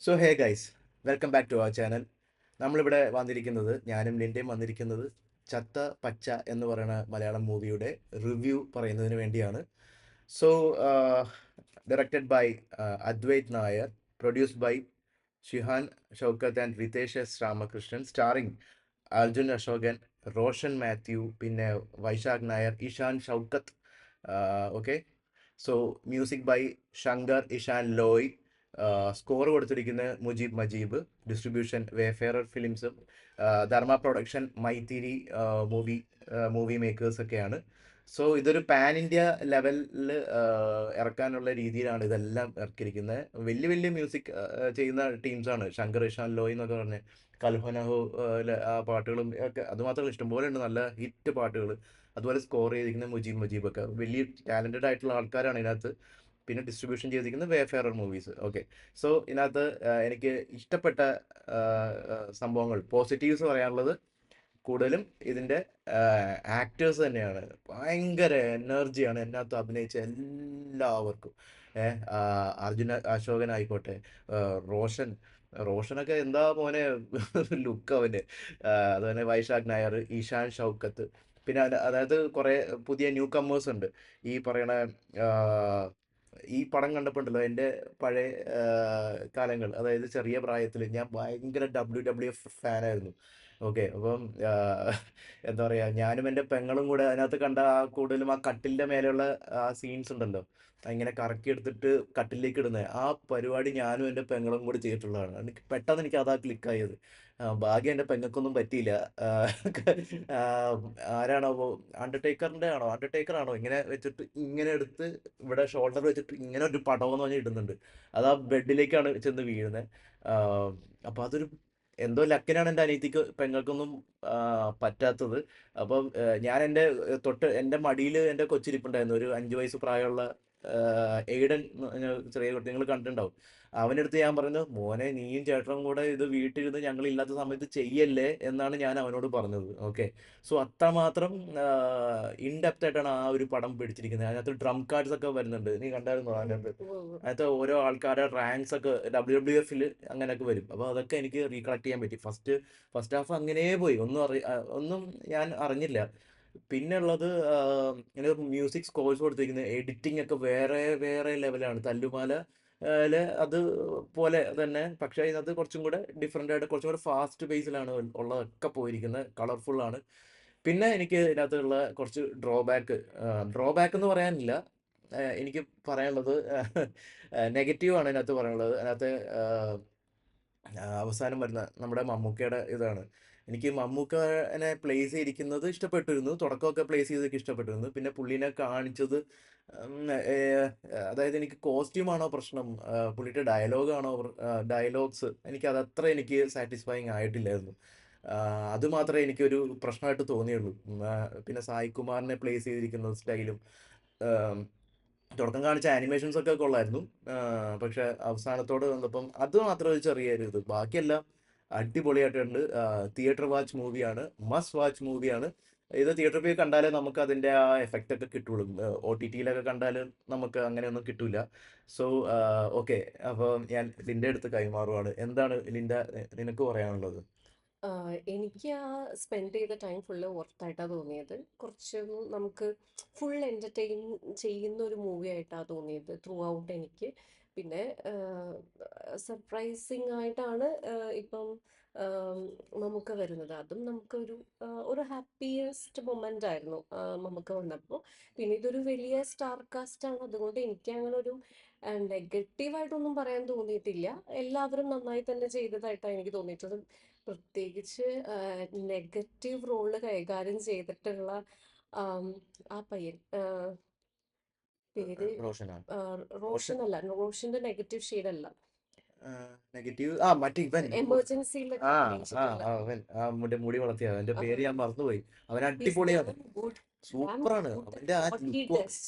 So hey guys, welcome back to our channel. നമ്മളിവിടെ വന്നിരിക്കുന്നത്, ഞാനും ലിൻഡയും വന്നിരിക്കുന്നത് ചത്ത പച്ച എന്ന് പറയുന്ന മലയാളം മൂവിയുടെ റിവ്യൂ പറയുന്നതിന് വേണ്ടിയാണ്. So directed by Advaith Nair, produced by Shihan Shoukath and Ritesh S Ramakrishnan, starring Arjun Ashokan, Roshan Mathew, പിന്നെ Vaishakh Nair, Ishaan Shoukath. Okay, so music by Shankar Ehsaan Loy. Score കൊടുത്തിരിക്കുന്നത് മുജീബ് മജീബ്. ഡിസ്ട്രിബ്യൂഷൻ വേഫെയറർ ഫിലിംസും Dharma production, Mythri movie makers ഒക്കെയാണ്. സോ ഇതൊരു പാൻ ഇന്ത്യ ലെവലിൽ ഇറക്കാനുള്ള രീതിയിലാണ് ഇതെല്ലാം ഇറക്കിയിരിക്കുന്നത്. വലിയ വലിയ മ്യൂസിക് ചെയ്യുന്ന ടീംസാണ്. ശങ്കർ ഇഷാൻ ലോയ് എന്നൊക്കെ പറഞ്ഞ് കൽഹനഹു ആ പാട്ടുകളും ഒക്കെ അതുമാത്രമല്ല, ഇഷ്ടംപോലെ ഉണ്ട് നല്ല ഹിറ്റ് പാട്ടുകൾ. അതുപോലെ സ്കോർ ചെയ്തിരിക്കുന്ന മുജീബ് മജീബ് ഒക്കെ വലിയ ടാലൻറ്റഡ് ആയിട്ടുള്ള ആൾക്കാരാണ് ഇതിനകത്ത്. പിന്നെ ഡിസ്ട്രിബ്യൂഷൻ ചെയ്തിരിക്കുന്നത് വേഫെയറർ മൂവീസ്. ഓക്കെ, സോ ഇതിനകത്ത് എനിക്ക് ഇഷ്ടപ്പെട്ട സംഭവങ്ങൾ, പോസിറ്റീവ്സ് പറയാനുള്ളത് കൂടുതലും ഇതിൻ്റെ ആക്ടേഴ്സ് തന്നെയാണ്. ഭയങ്കര എനർജിയാണ് ഇതിനകത്ത് അഭിനയിച്ച എല്ലാവർക്കും. അർജുന അശോകൻ ആയിക്കോട്ടെ, റോഷൻ റോഷനൊക്കെ എന്താ മോനെ ലുക്ക് അവന്. അതുപോലെ വൈശാഖ് നായർ, ഈശാൻ ഷൗക്കത്ത്, പിന്നെ അതായത് കുറേ പുതിയ ന്യൂ കമ്മേഴ്സ് ഉണ്ട്. ഈ പറയണ ആ, ഈ പടം കണ്ടപ്പോണ്ടല്ലോ എൻ്റെ പഴയ കാലങ്ങൾ, അതായത് ചെറിയ പ്രായത്തിൽ ഞാൻ ഭയങ്കര WWF ഫാനായിരുന്നു. ഓക്കെ, അപ്പം എന്താ പറയുക, ഞാനും എൻ്റെ പെങ്ങളും കൂടെ അതിനകത്ത് കണ്ട കൂടുതലും ആ കട്ടിലിൻ്റെ മേലെയുള്ള ആ സീൻസ് ഉണ്ടല്ലോ, ഇങ്ങനെ കറക്കി എടുത്തിട്ട് കട്ടിലേക്ക് ഇടുന്നത്, ആ പരിപാടി ഞാനും എൻ്റെ പെങ്ങളും കൂടി ചെയ്തിട്ടുള്ളതാണ്. പെട്ടെന്ന് എനിക്ക് അതാ ക്ലിക്കായത്. ഭാഗ്യം എൻ്റെ പെങ്ങൾക്കൊന്നും പറ്റിയില്ല. ആ, ആ, ആരാണോ അണ്ടർടേക്കർ ആണോ ഇങ്ങനെ വെച്ചിട്ട് ഇങ്ങനെ എടുത്ത് ഇവിടെ ഷോൾഡർ വെച്ചിട്ട് ഇങ്ങനെ ഒരു പടമെന്ന് പറഞ്ഞ് ഇടുന്നുണ്ട്. അത് ആ ബെഡിലേക്കാണ് ചെന്ന് വീഴുന്നത്. അപ്പോൾ അതൊരു എന്തോ ലക്കിനാണ് എൻ്റെ അനിയത്തിക്ക് പെങ്ങൾക്കൊന്നും പറ്റാത്തത്. അപ്പം ഞാൻ എൻ്റെ മടിയിൽ എൻ്റെ കൊച്ചിരിപ്പുണ്ടായിരുന്നു, ഒരു 5 വയസ്സ് പ്രായമുള്ള എയ്ഡൻ എന്ന് പറഞ്ഞ ചെറിയ കുട്ടി, നിങ്ങൾ കണ്ടിട്ടുണ്ടാവും. അവനടുത്ത് ഞാൻ പറഞ്ഞു, മോനെ നീയും ചേട്ടനും കൂടെ ഇത് വീട്ടിലിരുന്ന് ഞങ്ങളില്ലാത്ത സമയത്ത് ചെയ്യല്ലേ എന്നാണ് ഞാൻ അവനോട് പറഞ്ഞത്. ഓക്കെ, സോ അത്രമാത്രം ഇൻഡെപ്ത് ആയിട്ടാണ് ആ ഒരു പടം പിടിച്ചിരിക്കുന്നത്. അതിനകത്ത് ഡ്രം കാർഡ്സ് ഒക്കെ വരുന്നുണ്ട്, നീ കണ്ടായിരുന്നോ അതിനകത്ത്? അതിനകത്ത് ഓരോ ആൾക്കാരുടെ റാങ്ക്സ് ഒക്കെ WWF അങ്ങനെയൊക്കെ വരും. അപ്പോൾ അതൊക്കെ എനിക്ക് റീകളക്ട് ചെയ്യാൻ പറ്റി. ഫസ്റ്റ് ഹാഫ് അങ്ങനെ പോയി, ഒന്നും ഞാൻ അറിഞ്ഞില്ല. പിന്നെ ഉള്ളത് ഇങ്ങനെ മ്യൂസിക് സ്കോർസ് കൊടുത്തിരിക്കുന്നത്, എഡിറ്റിംഗ് ഒക്കെ വേറെ വേറെ ലെവലാണ്. തല്ലുമാല അത് പോലെ തന്നെ, പക്ഷേ ഇതിനകത്ത് കുറച്ചും കൂടെ ഡിഫറെൻ്റ് ആയിട്ട് കുറച്ചും കൂടെ ഫാസ്റ്റ് ബേസിലാണ് ഉള്ളതൊക്കെ പോയിരിക്കുന്നത്. കളർഫുള്ളാണ്. പിന്നെ എനിക്ക് ഇതിനകത്തുള്ള കുറച്ച് ഡ്രോബാക്ക് എന്ന് പറയാനില്ല. എനിക്ക് പറയാനുള്ളത് നെഗറ്റീവാണ് ഇതിനകത്ത് പറയാനുള്ളത്. അതിനകത്ത് അവസാനം വരുന്ന നമ്മുടെ മമ്മൂക്കയുടെ ഇതാണ്. എനിക്ക് മമ്മൂക്കനെ പ്ലേസ് ചെയ്തിരിക്കുന്നത് ഇഷ്ടപ്പെട്ടിരുന്നു. തുടക്കമൊക്കെ പ്ലേസ് ചെയ്തൊക്കെ ഇഷ്ടപ്പെട്ടിരുന്നു. പിന്നെ പുള്ളീനെ കാണിച്ചത് ഉം, അതായത് എനിക്ക് കോസ്റ്റ്യൂമാണോ പ്രശ്നം, പുള്ളിയുടെ ഡയലോഗ്സ് എനിക്ക് സാറ്റിസ്ഫൈങ് ആയിട്ടില്ലായിരുന്നു. അത് മാത്രമേ എനിക്കൊരു പ്രശ്നമായിട്ട് തോന്നിയുള്ളൂ. പിന്നെ സായി കുമാറിനെ പ്ലേസ് ചെയ്തിരിക്കുന്ന സ്റ്റൈലും തുടക്കം കാണിച്ച ആനിമേഷൻസ് ഒക്കെ കൊള്ളായിരുന്നു. പക്ഷെ അവസാനത്തോട് വന്നപ്പം അത് മാത്രം ഒരു ചെറിയൊരു ഇത്, ബാക്കിയെല്ലാം അടിപൊളിയായിട്ടുണ്ട്. തിയേറ്റർ വാച്ച് മൂവിയാണ്, മസ്റ്റ് വാച്ച് മൂവിയാണ്. ഇത് തിയേറ്ററിൽ പോയി കണ്ടാലേ നമുക്ക് അതിൻ്റെ ആ എഫക്റ്റ് ഒക്കെ കിട്ടുള്ളൂ. OTT-യിലൊക്കെ കണ്ടാൽ നമുക്ക് അങ്ങനെയൊന്നും കിട്ടൂല. സോ ഓക്കെ, അപ്പോൾ ഞാൻ ലിൻ്റെ അടുത്ത് കൈമാറുവാണ്. എന്താണ് ലിൻഡ നിനക്ക് പറയാനുള്ളത്? എനിക്ക് ആ സ്പെൻഡ് ചെയ്ത ടൈം ഫുള്ള് വർത്തായിട്ടാണ് തോന്നിയത്. കുറച്ച് നമുക്ക് ഫുൾ എൻ്റർടൈൻ ചെയ്യുന്ന ഒരു മൂവി ആയിട്ടാണ് തോന്നിയത് ത്രൂ ഔട്ട് എനിക്ക്. പിന്നെ സർപ്രൈസിങ് ആയിട്ടാണ് ഇപ്പം നമുക്ക് വരുന്നത്. അതും നമുക്കൊരു ഒരു ഹാപ്പിയസ്റ്റ് മൊമെൻ്റ് ആയിരുന്നു നമുക്ക് വന്നപ്പോൾ. പിന്നെ ഇതൊരു വലിയ സ്റ്റാർ കാസ്റ്റ് ആണ്, അതുകൊണ്ട് എനിക്ക് അങ്ങനെ ഒരു നെഗറ്റീവായിട്ടൊന്നും പറയാൻ തോന്നിയിട്ടില്ല. എല്ലാവരും നന്നായി തന്നെ ചെയ്തതായിട്ടാണ് എനിക്ക് തോന്നിയിട്ടുള്ളത്. പ്രത്യേകിച്ച് നെഗറ്റീവ് റോള് കൈകാര്യം ചെയ്തിട്ടുള്ള ആം, ആ പയ്യൻ പേര് റോഷനാണ്. റോഷൻ. റോഷൻ അല്ല, റോഷന്റെ നെഗറ്റീവ് ഷെയ്ഡ് അല്ല, നെഗറ്റീവ് മറ്റേ ഇവൻ. എമർജൻസിയിലൊക്കെ ആ അഭിനയിച്ചിട്ടുള്ള. അവൻ മുടി വളർത്തിയ അവന്റെ പേര് ഞാൻ മറന്നുപോയി. അവൻ He's അടിപൊളിയാണ്, damn good, damn സൂപ്പറാണ് good at അവന്റെ ആ what he ലുക്ക്. does.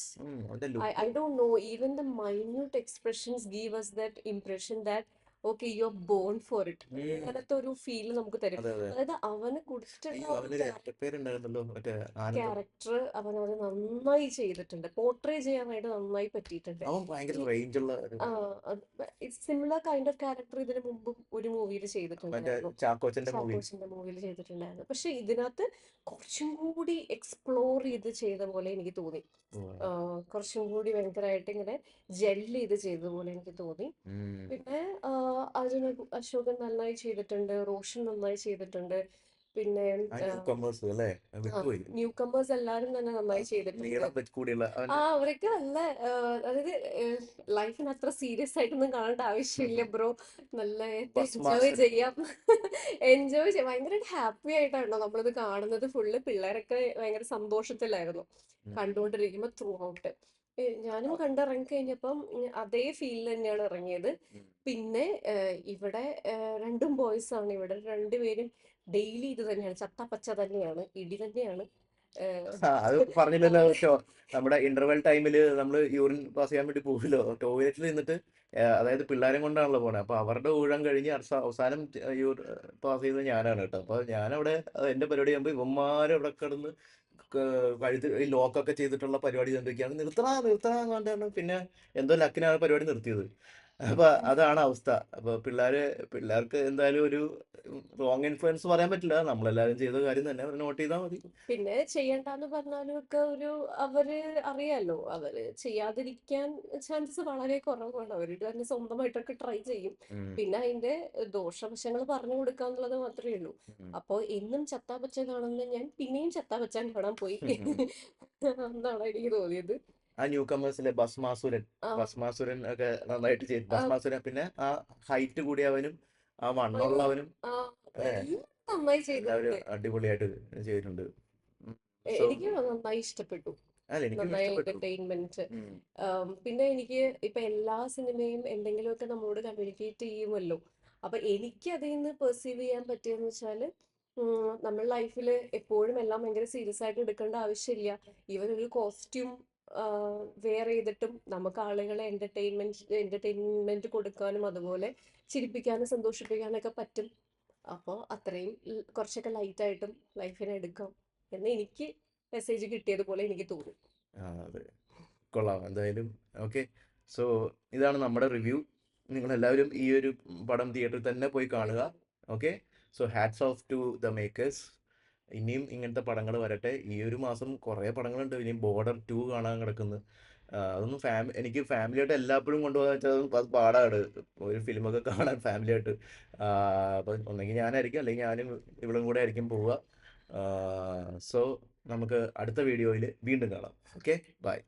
അവന്റെ I look. don't know, even the minute expressions give us that impression that, okay you are bone for it, ഉം. അങ്ങനത്തെ ഒരു ഫീൽ നമുക്ക് തരും. അതെ അതെ. അതായത് അവന് കൊടുത്തിട്ടുള്ള അയ്യോ, ആ ഒരു അവനൊരു ഇരട്ടപ്പേരുണ്ടായിരുന്നല്ലോ, മറ്റേ ആനന്ദം. ക്യാരക്ടർ അവനത് നന്നായി ചെയ്തിട്ടുണ്ട്, പോർട്രേ ചെയ്യാനായിട്ട് നന്നായി പറ്റിയിട്ടുണ്ട്. അവൻ ഭയങ്കര ഈ റേഞ്ചുള്ള ഒരു സിമിലർ കൈൻഡ് ഓഫ് ക്യാരക്ടർ ഇതിനു മുമ്പും ഒരു മൂവിയിൽ മറ്റേ ചെയ്തിട്ടുണ്ടായിരുന്നു, ചാക്കോച്ചന്റെ മൂവിയിൽ. ചാക്കോച്ചന്റെ മൂവിയിൽ ചെയ്തിട്ടുണ്ടായിരുന്നു. പക്ഷെ ഇതിനകത്ത് കുറച്ചും കൂടി എക്സ്പ്ലോർ ചെയ്ത് ചെയ്ത പോലെ എനിക്ക് തോന്നി. കുറച്ചും കൂടി ഭയങ്കരമായിട്ട് ഇങ്ങനെ ജെല്ല് ചെയ്ത് ചെയ്ത പോലെ എനിക്ക് തോന്നി. പിന്നെ അർജുൻ അശോകൻ നന്നായി ചെയ്തിട്ടുണ്ട്, റോഷൻ നന്നായി ചെയ്തിട്ടുണ്ട്. പിന്നെ ആ ന്യൂ കമേഴ്സ് അല്ലേ, വിട്ടുപോയി. ന്യൂ കമ്പേഴ്സ് എല്ലാരും തന്നെ ആ നന്നായി ചെയ്തിട്ടുണ്ട്. നീളം വെച്ച് കൂടിയുള്ള അവന്റെ അവരൊക്കെ നല്ല അതായത് ലൈഫിന് അത്ര സീരിയസ് ആയിട്ടൊന്നും കാണേണ്ട ആവശ്യമില്ല ബ്രോ, നല്ല ബസ് എൻജോയ് മാസ്റ്റർ. ചെയ്യാം. എൻജോയ് ചെയ്യാം, ഭയങ്കര ഹാപ്പി ആയിട്ടാണോ നമ്മളിത് കാണുന്നത്. ഫുള്ള് പിള്ളേരൊക്കെ ഭയങ്കര സന്തോഷത്തിലായിരുന്നു കണ്ടുകൊണ്ടിരിക്കുമ്പോൾ ത്രൂ ഔട്ട്. ഞാനും കണ്ടിറങ്ങി കഴിഞ്ഞപ്പം അതേ ഫീലിൽ തന്നെയാണ് ഇറങ്ങിയത്. പിന്നെ ഇവിടെ രണ്ടും ബോയ്സ് ആണ്, ഇവിടെ രണ്ടുപേരും ഡെയിലി ഇത് തന്നെയാണ്, ചത്തപ്പച്ച തന്നെയാണ്, ഇടി തന്നെയാണ്. അത് പറഞ്ഞില്ലല്ലോ. നമ്മുടെ ഇന്റർവെൽ ടൈമില് നമ്മൾ യൂറിൻ പാസ് ചെയ്യാൻ വേണ്ടി പോകുമല്ലോ, ടോയ്ലറ്റിൽ നിന്നിട്ട് അതായത് പിള്ളേരെ കൊണ്ടാണല്ലോ പോണേ, അപ്പൊ അവരുടെ ഊഴം കഴിഞ്ഞ് അവസാനം പാസ് ചെയ്തത് ഞാനാണ് കേട്ടോ. അപ്പൊ ഞാനവിടെ എന്റെ പരിപാടി ആകുമ്പോ ഇവന്മാരെ അവിടെ കിടന്ന് കഴുത്ത് ഈ ലോക്കൊക്കെ ചെയ്തിട്ടുള്ള പരിപാടി കണ്ടിരിക്കുകയാണ്. നിർത്തണ നിർത്തണ എന്ന് പറഞ്ഞാണ്. പിന്നെ എന്തോ ലക്കിനാണ് പരിപാടി നിർത്തിയത്. അപ്പൊ അതാണ് അവസ്ഥ. അപ്പൊ പിള്ളേർക്ക് എന്തായാലും ഒരു റോങ് ഇൻഫ്ലുവൻസ് പറയാൻ പറ്റില്ല, നമ്മളെല്ലാവരും ചെയ്ത കാര്യം തന്നെ നോട്ട് ചെയ്താൽ മതി. പിന്നെ ചെയ്യണ്ടെന്ന് പറഞ്ഞാലും ഒക്കെ അവര് അറിയാലോ, അവര് ചെയ്യാതിരിക്കാൻ ചാൻസസ് വളരെ കുറവാണ്. അവര് തന്നെ സ്വന്തമായിട്ടൊക്കെ ട്രൈ ചെയ്യും. ഉം. പിന്നെ അതിന്റെ ദോഷവശങ്ങൾ പറഞ്ഞു കൊടുക്കുക എന്നുള്ളത് മാത്രമേ ഉള്ളൂ. ഉം. അപ്പോ എന്നും ചത്താപച്ച കാണുന്ന ഞാൻ പിന്നെയും ചത്താപച്ചാൻ കാണാൻ പോയി എന്നാണ് എനിക്ക് തോന്നിയത്. ആ ന്യൂ കമേഴ്സിലെ ഭസ്മാസുരൻ, ആ ഭസ്മാസുരൻ ഒക്കെ നന്നായിട്ട് ചെയ്തു. ആ, ഭസ്മാസുരൻ പിന്നെ ആ ഹൈറ്റ് കൂടിയവനും ആ വണ്ണമുള്ളവനും ആ, അല്ലേ, എല്ലാം നന്നായി എല്ലാവരും ചെയ്തിട്ടുണ്ട്. അടിപൊളിയായിട്ട് ചെയ്തിട്ടുണ്ട്. സോ എനിക്ക് നന്നായി ഇഷ്ടപ്പെട്ടു, അല്ല, എനിക്കും നന്നായി ഇഷ്ടപ്പെട്ടു. എന്റർടൈൻമെന്റ്. ഉം. പിന്നെ എനിക്ക് ഇപ്പൊ എല്ലാ സിനിമയും എന്തെങ്കിലുമൊക്കെ നമ്മളോട് കമ്മ്യൂണിക്കേറ്റ് ചെയ്യുമല്ലോ. അപ്പൊ എനിക്ക് അതിൽ നിന്ന് പെർസീവ് ചെയ്യാൻ പറ്റിയെന്ന് വെച്ചാല് നമ്മൾ ലൈഫിൽ എപ്പോഴും എല്ലാം ഭയങ്കര സീരിയസ് ആയിട്ട് എടുക്കേണ്ട ആവശ്യമില്ല. ഈവൻ ഒരു കോസ്റ്റ്യൂം വെയർ ചെയ്തിട്ടും നമുക്ക് ആളുകളെ എന്റർടൈൻമെന്റ് കൊടുക്കാനും അതുപോലെ ചിരിപ്പിക്കാനും സന്തോഷിപ്പിക്കാനൊക്കെ പറ്റും. അപ്പോൾ അത്രയും കുറച്ചൊക്കെ ലൈറ്റ് ആയിട്ടും ലൈഫിനെ എടുക്കാം എന്ന് എനിക്ക് മെസ്സേജ് കിട്ടിയതുപോലെ എനിക്ക് തോന്നി. അതെ, കൊള്ളാം എന്തായാലും. ഓക്കെ, സോ ഇതാണ് നമ്മുടെ റിവ്യൂ. നിങ്ങളെല്ലാവരും ഈ ഒരു പടം തിയേറ്ററിൽ തന്നെ പോയി കാണുക. Okay, so hats of two the makers. ഇനിയും ഇങ്ങനത്തെ പടങ്ങൾ വരട്ടെ. ഈ ഒരു മാസം കുറേ പടങ്ങളുണ്ട്. ഇനിയും ബോർഡർ 2 കാണാൻ കിടക്കുന്നു. അതൊന്നും എനിക്ക് ഫാമിലിയായിട്ട് എല്ലാപ്പോഴും കൊണ്ടുപോകാൻ വെച്ചാൽ അത് പാടാണ്, ഒരു ഫിലിമൊക്കെ കാണാൻ ഫാമിലിയായിട്ട്. അപ്പം ഒന്നെങ്കിൽ ഞാനായിരിക്കും, അല്ലെങ്കിൽ ഞാനും ഇവളും കൂടെ ആയിരിക്കും പോവുക. സോ നമുക്ക് അടുത്ത വീഡിയോയിൽ വീണ്ടും കാണാം. Okay, by.